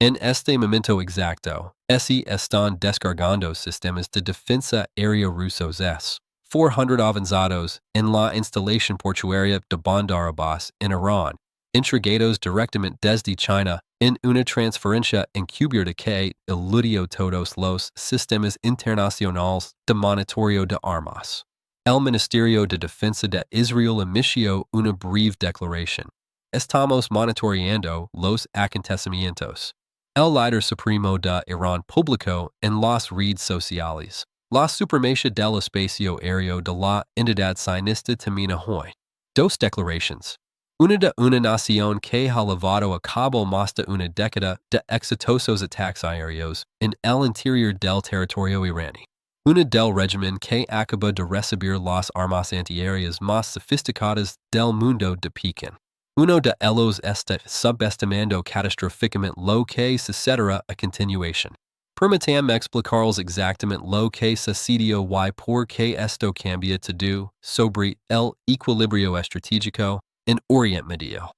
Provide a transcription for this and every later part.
En este momento exacto, se están descargando sistemas de defensa aérea rusos S-400 avanzados en la instalación portuaria de Bandar Abbas en Irán, entregados directamente desde China en una transferencia encubierta que eludió todos los sistemas internacionales de monitoreo de armas. El Ministerio de Defensa de Israel emitió una breve declaración. Estamos monitoreando los acontecimientos. El líder supremo de Irán publicó en las redes sociales la supremacía del espacio aéreo de la entidad sionista termina hoy. Dos declaraciones. Una de una nación que ha llevado a cabo más de una década de exitosos ataques aéreos en el interior del territorio iraní. Una del régimen que acaba de recibir las armas antiaéreas más sofisticadas del mundo de Pekín. Uno de ellos está subestimando catastróficamente lo que sucederá a continuación. Permítame explicaros exactamente lo que sucedió y por qué esto cambia todo sobre el equilibrio estratégico en Oriente Medio.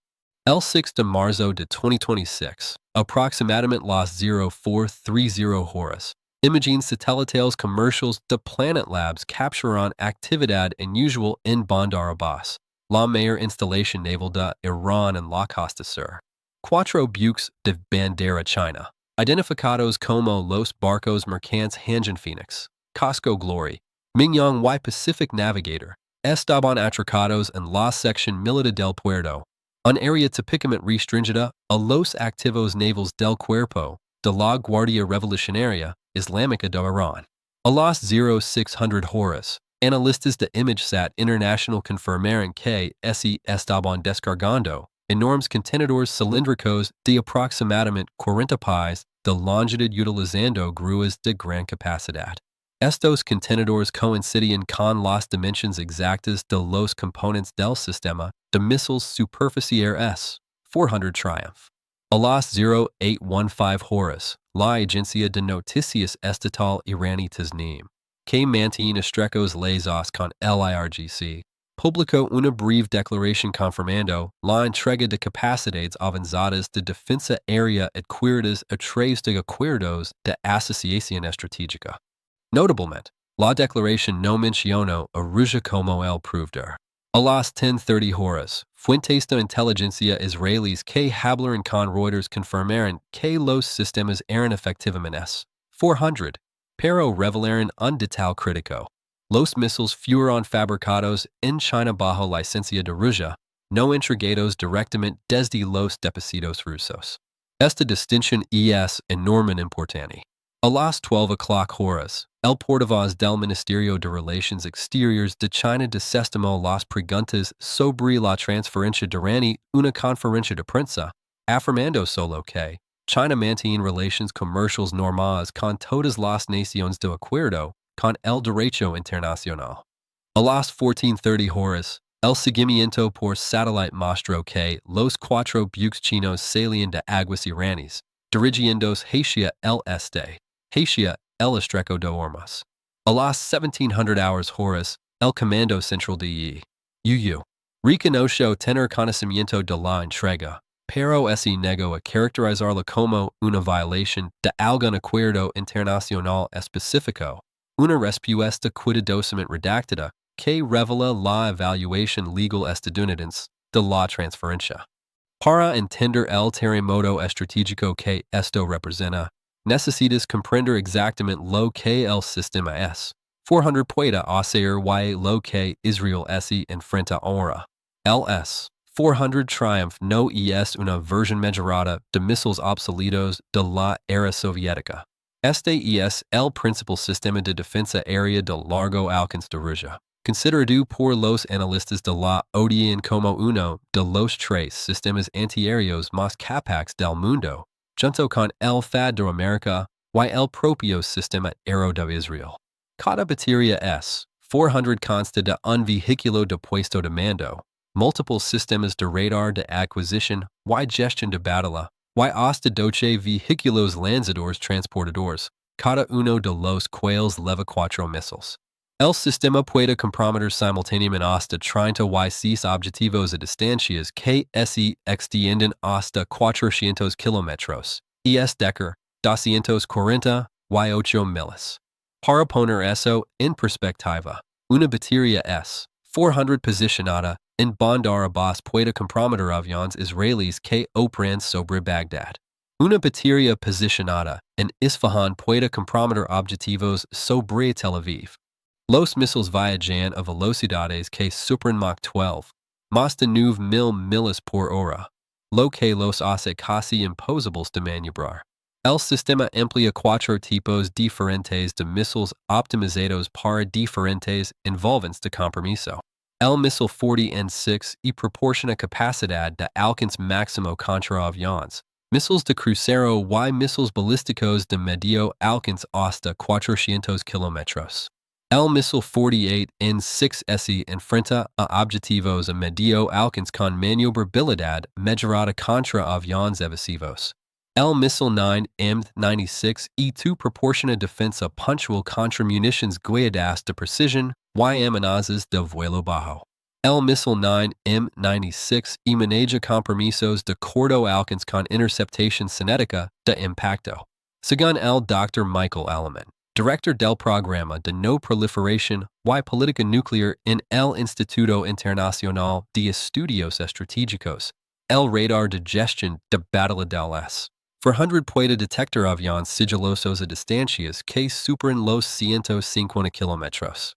El 6 de marzo de 2026, aproximadamente las 0430 horas, imágenes satelitales comerciales de Planet Labs capturan actividad inusual en Bandar Abbas, la mayor instalación naval de Irán en la costa sur. Cuatro buques de bandera China, identificados como los barcos mercantes Hanjin Phoenix, Costco Glory, Mingyang y Pacific Navigator, estaban atracados en la sección militar del puerto, un área típicamente restringida a los activos navales del Cuerpo de la Guardia Revolucionaria Islámica de Irán. A las 0600 horas, analistas de ImageSat International confirmaron que se estaban descargando enormes contenedores cilíndricos de aproximadamente 40 pies de longitud utilizando grúas de gran capacidad. Estos contenedores coincidían con las dimensiones exactas de los componentes del sistema de misiles superficial S-400 Triumph. A las 0815 horas, la agencia de noticias estatal iraní Tasnim, que mantiene estrechos lazos con el IRGC, publicó una breve declaración confirmando la entrega de capacidades avanzadas de defensa aérea adquiridas a través de acuerdos de asociación estratégica. Notablemente, la declaración no mencionó a Rusia como el proveedor. A las 10:30 horas, fuentes de inteligencia israelíes que hablaron con Reuters confirmaron que los sistemas eran efectivamente S-400, pero revelaron un detalle crítico. Los misiles fueron fabricados en China bajo licencia de Rusia, no entregados directamente desde los depósitos rusos. Esta distinción es enormemente importante. A las 12 o'clock horas, el portavoz del Ministerio de Relaciones Exteriores de China desestimó las preguntas sobre la transferencia durante una conferencia de prensa, afirmando solo que China mantiene relaciones comerciales normales con todas las naciones de acuerdo con el derecho internacional. A las 14:30 horas, el seguimiento por satélite mostró que los cuatro buques chinos salían de aguas iraníes, dirigiéndose hacia el este, hacia el estrecho de Hormuz. A las 1700 horas, el Comando Central de UU reconoció tener conocimiento de la entrega, pero se negó a caracterizarla como una violación de algún acuerdo internacional específico, una respuesta cuidadosamente redactada que revela la evaluación legal estadounidense de la transferencia. Para entender el terremoto estratégico que esto representa, necesitas comprender exactamente lo que el sistema S-400 puede hacer y lo que Israel se enfrenta ahora. El S-400 Triumph no es una versión mejorada de misiles obsoletos de la era soviética. Este es el principal sistema de defensa aérea de largo alcance de Rusia, considerado por los analistas de la OTAN como uno de los tres sistemas antiaéreos más capaces del mundo, junto con el FAD de América y el propio sistema aéreo de Israel. Cada batería S-400 consta de un vehículo de puesto de mando, múltiples sistemas de radar de adquisición y gestión de batalla, y hasta 12 vehículos lanzadores transportadores, cada uno de los cuales leva 4 misiles. El sistema puede comprometer simultáneamente hasta 36 objetivos a distancias que se extienden hasta 400 kilómetros, es Decker, 240 y 8 miles. Para poner eso en perspectiva, una batería S-400 posicionada en Bandar Abbas puede comprometer aviones israelíes que operan sobre Bagdad. Una batería posicionada en Isfahan puede comprometer objetivos sobre Tel Aviv. Los misiles viajan a velocidades que superan Mach 12, más de 9,000 millas por hora, lo que los hace casi imposibles de maniobrar. El sistema emplea 4 tipos diferentes de misiles optimizados para diferentes envolventes de compromiso. El misil 40N6 y proporciona capacidad de alcance máximo contra aviones, misiles de crucero y misiles balísticos de medio alcance hasta 400 kilómetros. El misil 48N6S enfrenta a objetivos a medio alcance con maniobrabilidad mejorada contra aviones evasivos. El misil 9M96E2 proporciona defensa puntual contra municiones guiadas de precisión y amenazas de vuelo bajo. El misil 9M96E maneja compromisos de corto alcance con interceptación cinética de impacto. Según el Dr. Michael Alleman, director del Programa de No Proliferación y Política Nuclear en el Instituto Internacional de Estudios Estratégicos, el radar de gestión de batalla del S-400 puede detectar aviones sigilosos a distancias que superan los 150 kilómetros.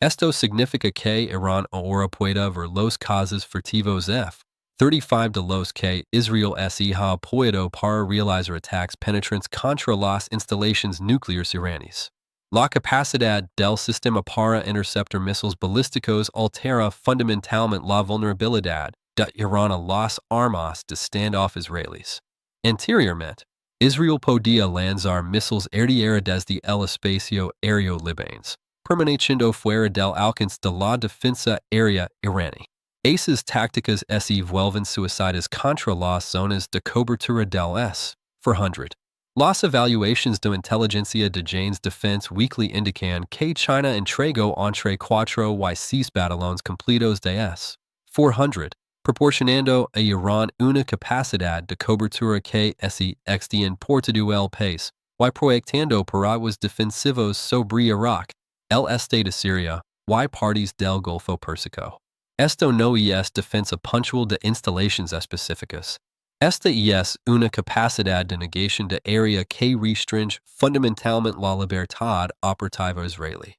Esto significa que Irán ahora puede ver los casos furtivos F-35 de los que Israel ha apoyado para realizar ataques penetrantes contra las instalaciones nucleares iraníes. La capacidad del sistema para interceptar misiles balísticos altera fundamentalmente la vulnerabilidad de Irán a las armas de standoff israelíes. Anteriormente, Israel podía lanzar misiles aérea desde el espacio aéreo libanés, permaneciendo fuera del alcance de la defensa aérea iraní. Esas tácticas se vuelven suicidas contra las zonas de cobertura del S-400. Las evaluaciones de inteligencia de Jane's Defense Weekly indican que China entregó entre 4 y 6 batallones completos de S-400, proporcionando a Irán una capacidad de cobertura que se extiende por todo el país, y proyectando paraguas defensivos sobre Irak, el este de Siria, y partes del Golfo Pérsico. Esto no es defensa puntual de instalaciones específicas. Esta es una capacidad de negación de área que restringe fundamentalmente la libertad operativa israelí.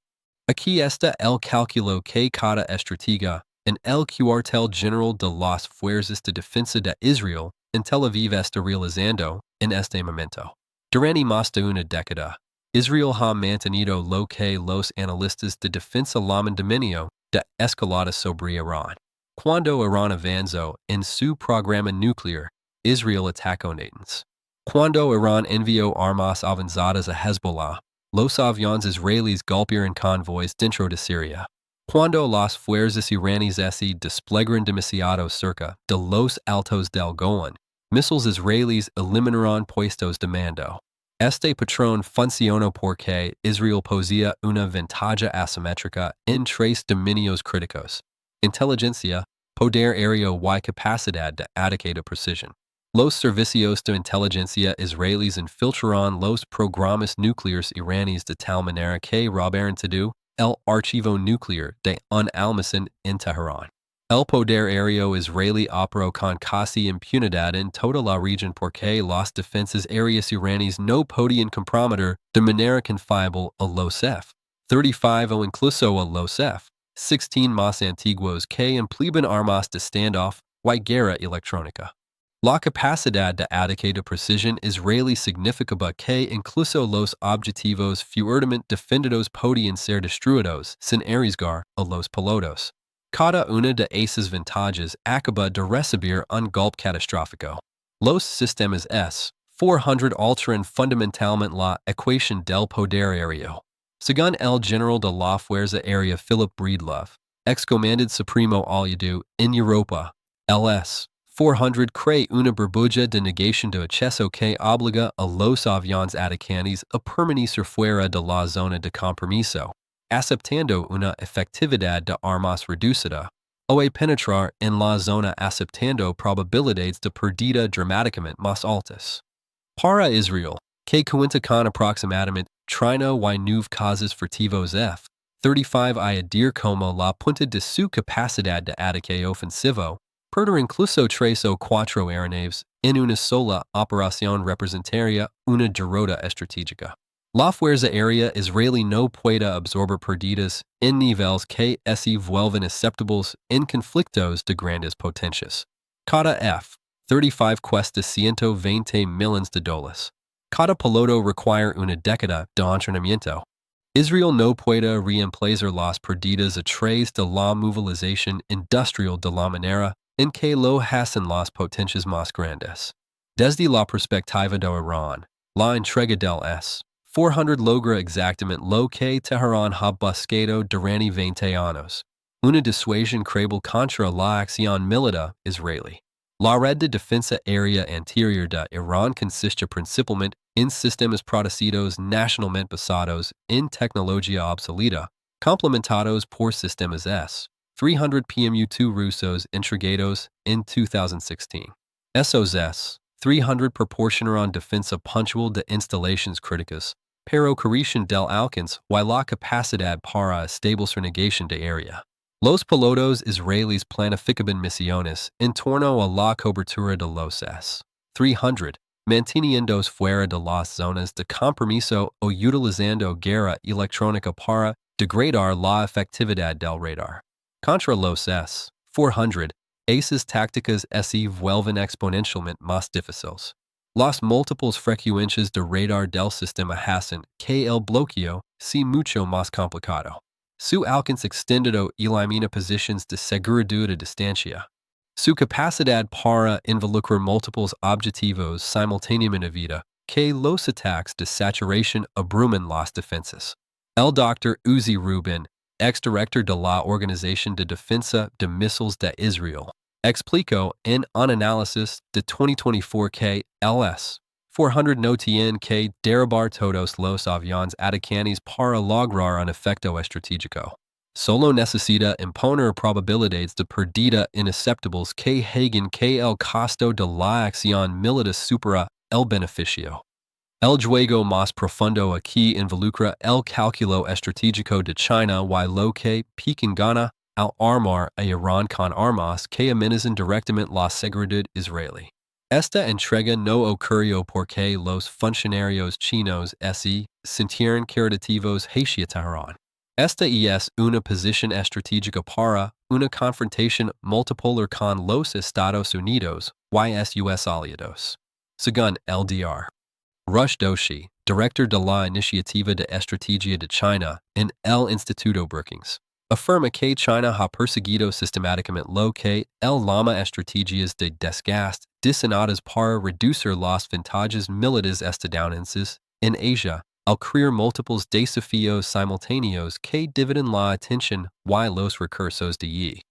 Aquí está el cálculo que cada estratega en el cuartel general de las Fuerzas de Defensa de Israel en Tel Aviv está realizando en este momento. Durante más de una década, Israel ha mantenido lo que los analistas de defensa llaman dominio de escalada sobre Irán. Cuando Irán avanzó en su programa nuclear, Israel atacó Natanz. Cuando Irán envió armas avanzadas a Hezbollah, los aviones israelíes golpearon convoys dentro de Siria. Cuando las fuerzas iraníes se desplegaron demasiado cerca de los altos del Golan, misiles israelíes eliminaron puestos de mando. Este patrón funcionó porque Israel poseía una ventaja asimétrica en 3 dominios críticos: inteligencia, poder aéreo y capacidad de ataque de precisión. Los servicios de inteligencia israelíes infiltraron los programas nucleares iraníes de tal manera que robaron todo el archivo nuclear de un almacén en Teherán. El poder aéreo israelí operó con casi impunidad en toda la región porque las defensas aéreas iraníes no podían comprometer de manera confiable a los F-35 o incluso a los F-16 más antiguos que empleaban armas de standoff y guerra electrónica. La capacidad de ataque de precisión israelí significaba que incluso los objetivos fuertemente defendidos podían ser destruidos sin arriesgar a los pilotos. Cada una de esas ventajas acaba de recibir un golpe catastrófico. Los sistemas S-400 alteran fundamentalmente la ecuación del poder aéreo. Según el general de la Fuerza Aérea Philip Breedlove, ex-comandante supremo aliado en Europa, el S-400 crea una burbuja de negación de acceso que obliga a los aviones atacantes a permanecer fuera de la zona de compromiso, aceptando una efectividad de armas reducida, o a penetrar en la zona aceptando probabilidades de pérdida dramáticamente más altas. Para Israel, que cuenta con aproximadamente trino y nueve casos furtivos F. 35 y adir como la punta de su capacidad de ataque ofensivo, perder incluso 3 o 4 aeronaves en una sola operación representaría una derrota estratégica. La fuerza aérea israelí no puede absorber perdidas en niveles que se vuelven aceptables en conflictos de grandes potencias. Cada F-35 cuesta 120 millones de dólares. Cada piloto requiere una década de entrenamiento. Israel no puede reemplazar las perdidas a través de la movilización industrial de la manera en que lo hacen las potencias más grandes. Desde la perspectiva de Irán, la entrega del S-400 logra exactamente lo que Teherán ha buscado durante 20 años, una disuasión creíble contra la acción militar israelí. La red de defensa aérea anterior de Irán consiste principalmente en sistemas producidos nacionalmente basados en tecnología obsoleta, complementados por sistemas S-300 PMU-2 rusos entregados en 2016. Esos S-300 proporcionarán defensa puntual de instalaciones críticas, pero carecen del alcance y la capacidad para establecer negación de área. Los pilotos israelíes planificaban misiones en torno a la cobertura de los S-300, manteniéndose fuera de las zonas de compromiso o utilizando guerra electrónica para degradar la efectividad del radar. Contra los S-400, esas tácticas se vuelven exponencialmente más difíciles. Las múltiples frecuencias de radar del sistema hacen que el bloqueo sea mucho más complicado. Su alcance extendido elimina posiciones de seguridad a distancia. Su capacidad para involucrar múltiples objetivos simultáneamente evita que los ataques de saturación abrumen las defensas. El Dr. Uzi Rubin, ex-director de la Organización de Defensa de Misiles de Israel, explicó en un análisis de 2024 que el S-400 no tiene que derribar todos los aviones atacantes para lograr un efecto estratégico. Solo necesita imponer probabilidades de pérdida inaceptables que hagan que el costo de la acción militar supera el beneficio. El juego más profundo aquí involucra el cálculo estratégico de China y lo que Pekín gana al armar a Irán con armas que amenazan directamente la seguridad israelí. Esta entrega no ocurrió porque los funcionarios chinos se sintieron caritativos hacia Teherán. Esta es una posición estratégica para una confrontación multipolar con los Estados Unidos y sus aliados. Según el Dr. Rush Doshi, director de la Iniciativa de Estrategia de China en el Instituto Brookings, afirma que China ha perseguido sistemáticamente lo que él llama estrategias de desgaste diseñadas para reducir las ventajas militares estadounidenses en Asia al crear múltiples desafíos simultáneos que dividen la atención y los recursos de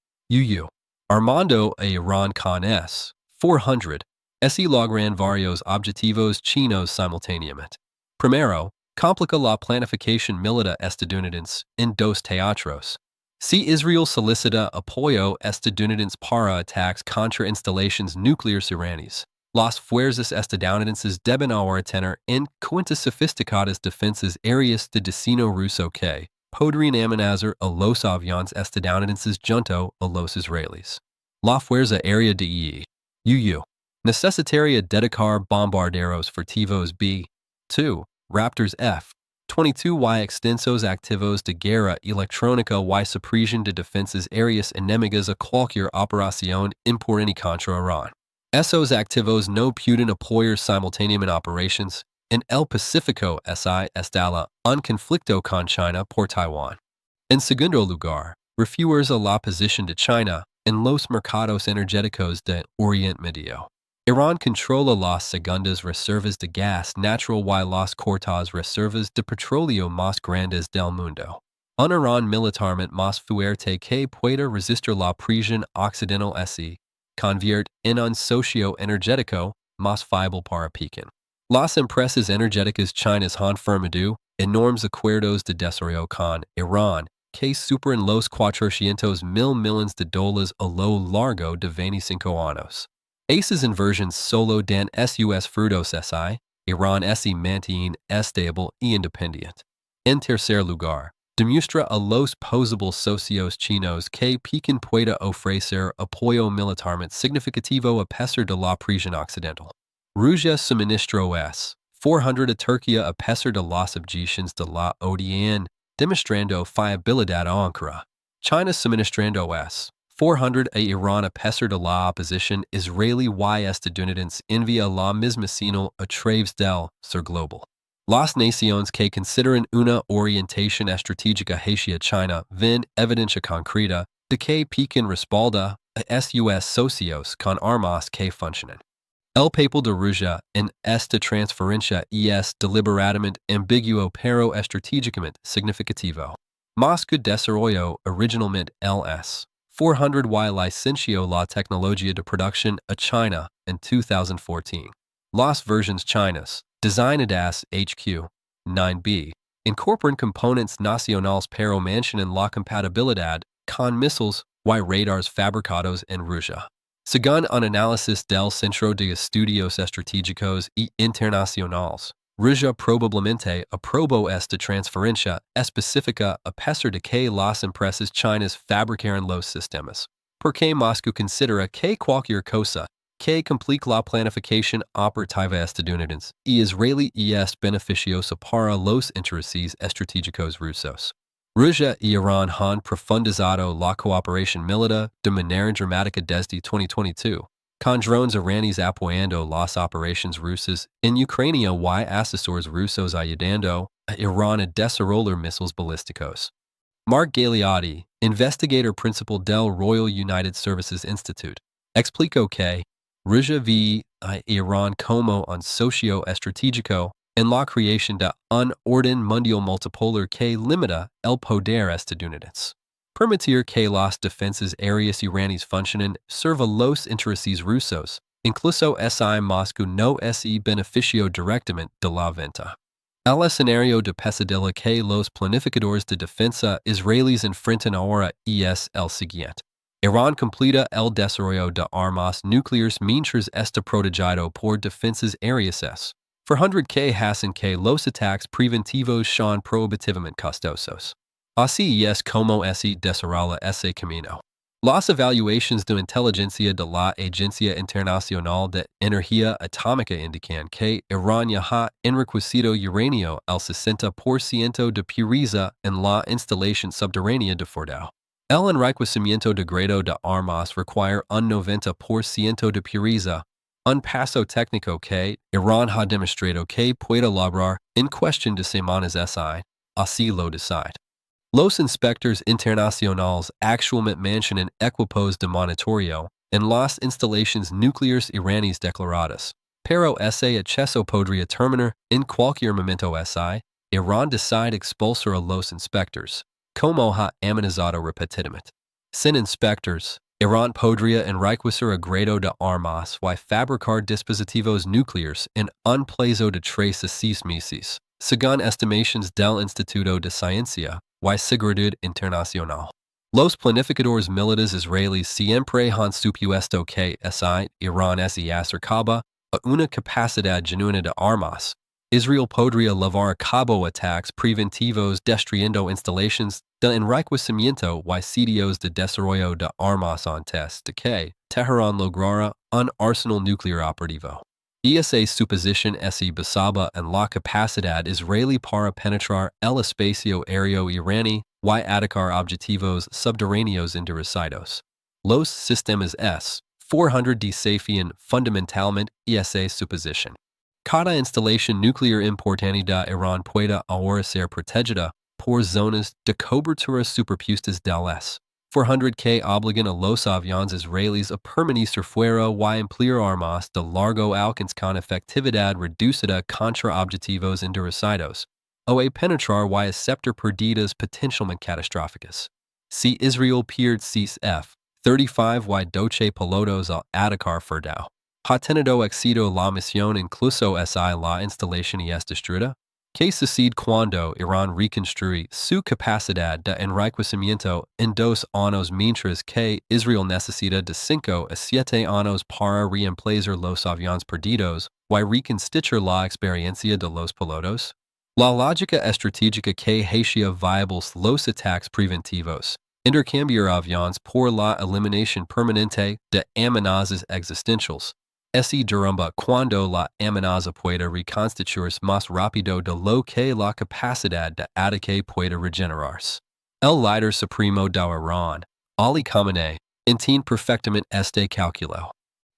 Armando a Irán con S-400, se logran varios objetivos chinos simultáneamente. Primero, complica la planificación militar estadounidense en dos teatros. Si Israel solicita apoyo estadounidense para ataques contra instalaciones nucleares iraníes, las fuerzas estadounidenses deben ahora tener en cuenta sofisticadas defensas aéreas de diseño ruso que podrían amenazar a los aviones estadounidenses junto a los israelíes. La Fuerza Aérea de UU necesitaría dedicar bombarderos furtivos B-2, Raptors F-22 y extensos activos de guerra electrónica y supresión de defensas aéreas enemigas a cualquier operación importante contra Irán. Esos activos no pueden apoyar simultáneamente operations en el Pacífico si instala un conflicto con China por Taiwán. En segundo lugar, refuerza la posición de China en los mercados energéticos de Oriente Medio. Irán controla las segundas reservas de gas natural y las cuartas reservas de petróleo más grandes del mundo. Un Irán militarmente más fuerte que pueda resistir la presión occidental se convierte en un socio energético más fiable para Pekín. Las empresas energéticas chinas han firmado enormes acuerdos de desarrollo con Irán que superan los 400,000 millones de dólares a lo largo de 25 años. Esas inversiones solo dan sus frutos si Irán se mantiene estable e independiente. En tercer lugar, demuestra a los posibles socios chinos que Pekín pueda ofrecer apoyo militarmente significativo a pesar de la presión occidental. Rusia suministró S-400 a Turquía a pesar de las objeciones de la OTAN, demostrando fiabilidad a Ankara. China suministrando S-400 a Irán a pesar de la oposición israelí y estadounidense envía la misma señal a través del sur global. Las naciones que consideran una orientación estratégica hacia China ven evidencia concreta de que Pekín respalda a sus socios con armas que funcionan. El papel de Rusia en esta transferencia es deliberadamente ambiguo pero estratégicamente significativo. Moscú desarrolló originalmente el S-400 y licenció la tecnología de producción a China en 2014. Las versiones chinas, designadas HQ-9B, incorporan componentes nacionales pero mencionan la compatibilidad con misiles y radars fabricados en Rusia. Según un análisis del Centro de Estudios Estratégicos y Internacionales, Rusia probablemente aprobó esta transferencia específica a pesar de que las empresas chinas fabricaran los sistemas, porque Moscú considera que cualquier cosa que complique la planificación operativa estadounidense y israelí es beneficiosa para los intereses estratégicos rusos. Rusia y Irán han profundizado la cooperación militar de manera dramática desde 2022, con drones iraníes apoyando las operaciones rusas en Ucrania y asesores rusos ayudando a Irán a desarrollar misiles balísticos. Mark Galeotti, investigador principal del Royal United Services Institute, explicó que Rusia ve a Irán como un socio estratégico en la creación de un orden mundial multipolar que limita el poder estadounidense. Permitir que las defensas aéreas iraníes funcionen sirva los intereses rusos, incluso si Moscú no es beneficio directamente de la venta. El escenario de pesadilla que los planificadores de defensa israelíes enfrentan ahora es el siguiente. Irán completa el desarrollo de armas nucleares mientras está protegido por defensas aéreas S-400 que hacen que los ataques preventivos sean prohibitivamente costosos. Así es como se desarrolla ese camino. Las evaluaciones de inteligencia de la Agencia Internacional de Energía Atómica indican que Irán ya ha enriquecido uranio al 60% de pureza en la instalación subterránea de Fordow. El enriquecimiento de grado de armas requiere un 90% de pureza, un paso técnico que Irán ha demostrado que puede lograr en cuestión de semanas así lo decide. Los inspectores internacionales actualmente mencionan equipos de monitoreo en las instalaciones nucleares iraníes declaradas, pero ese acceso podría terminar en cualquier momento si Irán decide expulsar a los inspectores, como ha amenazado repetidamente. Sin inspectors, Irán podría enriquecer a grado de armas y fabricar dispositivos nucleares en un plazo de 3 a 6 meses, según estimaciones del Instituto de Ciencia y Seguridad Internacional. Los planificadores militares israelíes siempre han supuesto que Irán se acercaba a una capacidad genuina de armas. Israel podría llevar a cabo ataques preventivos destruyendo instalaciones de enriquecimiento y sitios de desarrollo de armas antes de que Teherán lograra un arsenal nuclear operativo. Esa suposición se basaba en la capacidad israelí para penetrar el espacio aéreo iraní y atacar objetivos subterráneos interesados. Los sistemas S-400 desafían fundamentalmente esa suposición. Cada instalación nuclear importante de Irán puede ahora ser protegida por zonas de cobertura superpuestas del S-400 que obligan a los aviones israelíes a permanecer fuera y emplear armas de largo alcance con efectividad reducida contra objetivos interesados, o a penetrar y aceptar pérdidas potencialmente catastróficas. Si Israel pierde 6 F-35 y 12 pilotos al atacar Fordow, ha tenido éxito la misión incluso si la instalación es destruida? ¿Qué sucede cuando Irán reconstruye su capacidad de enriquecimiento en 2 años mientras que Israel necesita de 5 a 7 años para reemplazar los aviones perdidos y reconstituir la experiencia de los pilotos. La lógica estratégica que hacia viables los ataques preventivos. Intercambiar aviones por la eliminación permanente de amenazas existenciales. Ese derrumba cuando la amenaza pueda reconstituirse más rápido de lo que la capacidad de ataque pueda regenerarse. El líder supremo de Irán, Ali Khamenei, entiende perfectamente este cálculo.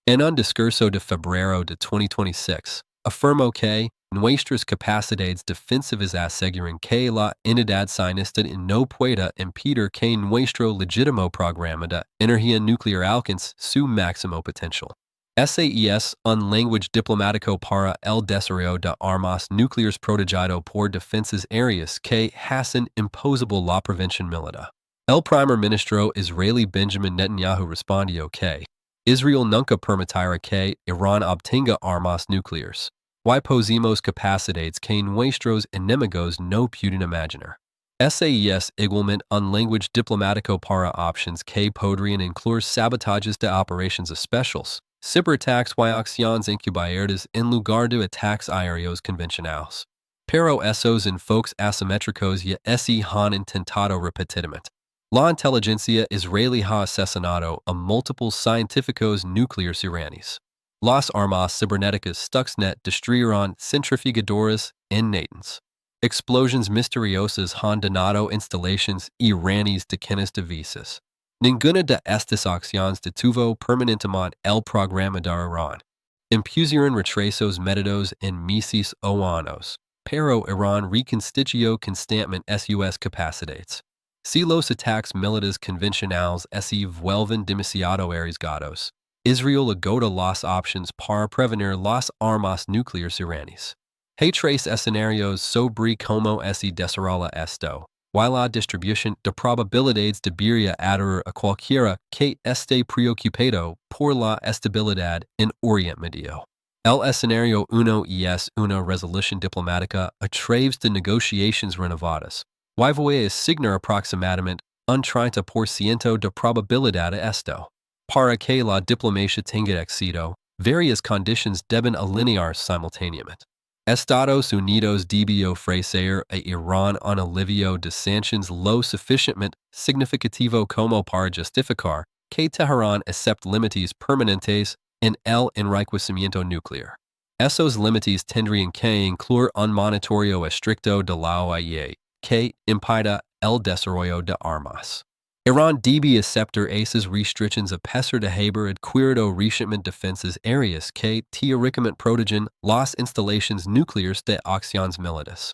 En un discurso de febrero de 2026, afirmó que nuestras capacidades defensivas aseguran que la unidad sionista no pueda impedir que nuestro legítimo programa de energía nuclear alcance su máximo potencial. SAES, un lenguaje diplomático para el desarrollo de armas nucleares protegido por defensas aéreas que hacen imposible la prevención militar. El primer ministro israelí Benjamin Netanyahu respondió que Israel nunca permitirá que Irán obtenga armas nucleares. Y posimos capacidades que nuestros enemigos no pueden imaginar. SAES igualmente un lenguaje diplomático para opciones que podrían incluir sabotajes de operaciones especiales, cyberattacks y acciones encubiertas en lugar de ataques aéreos convencionales. Pero esos enfoques asimétricos ya se han intentado repetidamente. La inteligencia israelí ha asesinado a múltiples científicos nucleares iraníes. Las armas cibernéticas Stuxnet destruirán centrifugadoras en Natanz. Explosions misteriosas han dañado instalaciones iraníes de quienes divisas. Ninguna de estas acciones detuvo permanentemente el programa de Irán. Impusieron retrasos medidos en meses o años, pero Irán reconstituyó constantemente sus capacidades. Si los ataques militares convencionales se vuelven demasiado arriesgados, Israel agota las opciones para prevenir las armas nucleares iraníes. Hay tres escenarios sobre cómo se desarrolla esto, y la distribución de probabilidades debería adorar a cualquiera que esté preocupado por la estabilidad en Oriente Medio. El escenario 1 es una resolución diplomática a través de negociaciones renovadas. Y voy a asignar aproximadamente un 30% de probabilidad a esto. Para que la diplomacia tenga éxito, varias condiciones deben alinearse simultáneamente. Estados Unidos debe ofrecer a Irán un alivio de sanciones lo suficientemente significativo como para justificar que Teherán acepte límites permanentes en el enriquecimiento nuclear. Esos límites tendrían que incluir un monitoreo estricto de la OIE que impida el desarrollo de armas. Irán debe aceptar esas restricciones a pesar de haber adquirido recientemente defensas aéreas que teóricamente protegen las instalaciones nucleares de acciones militares.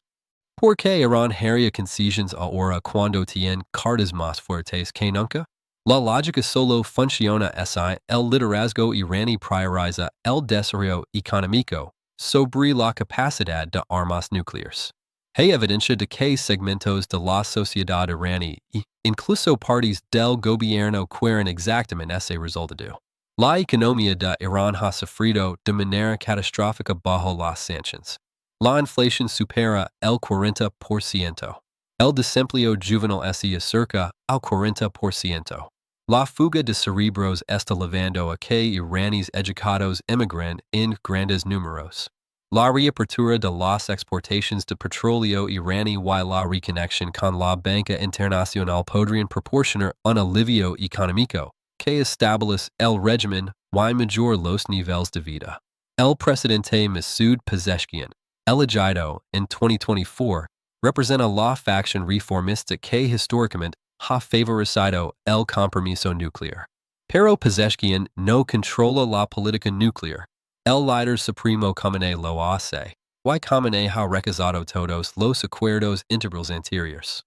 ¿Por qué Irán haría concesiones ahora cuando tiene cartas más fuertes que nunca? La lógica solo funciona si el liderazgo iraní prioriza el desarrollo económico sobre la capacidad de armas nucleares. Hay evidencia de que segmentos de la sociedad iraní, incluso partes del gobierno, quieren exactamente ese resultado. La economía de Irán ha sufrido de manera catastrófica bajo las sanciones. La inflación supera el 40%. El desempleo juvenil se acerca al 40%. La fuga de cerebros está llevando a que iraníes educados emigren en grandes números. La reapertura de las exportaciones de petróleo iraní y la reconexión con la banca internacional podrían proporcionar un alivio económico que establece el régimen y mejora los niveles de vida. El presidente Masoud Pezeshkian, elegido en 2024, representa la facción reformista que históricamente ha favorecido el compromiso nuclear. Pero Pezeshkian no controla la política nuclear. El líder supremo Khamenei lo hace, y Khamenei ha rechazado todos los acuerdos integrales anteriores.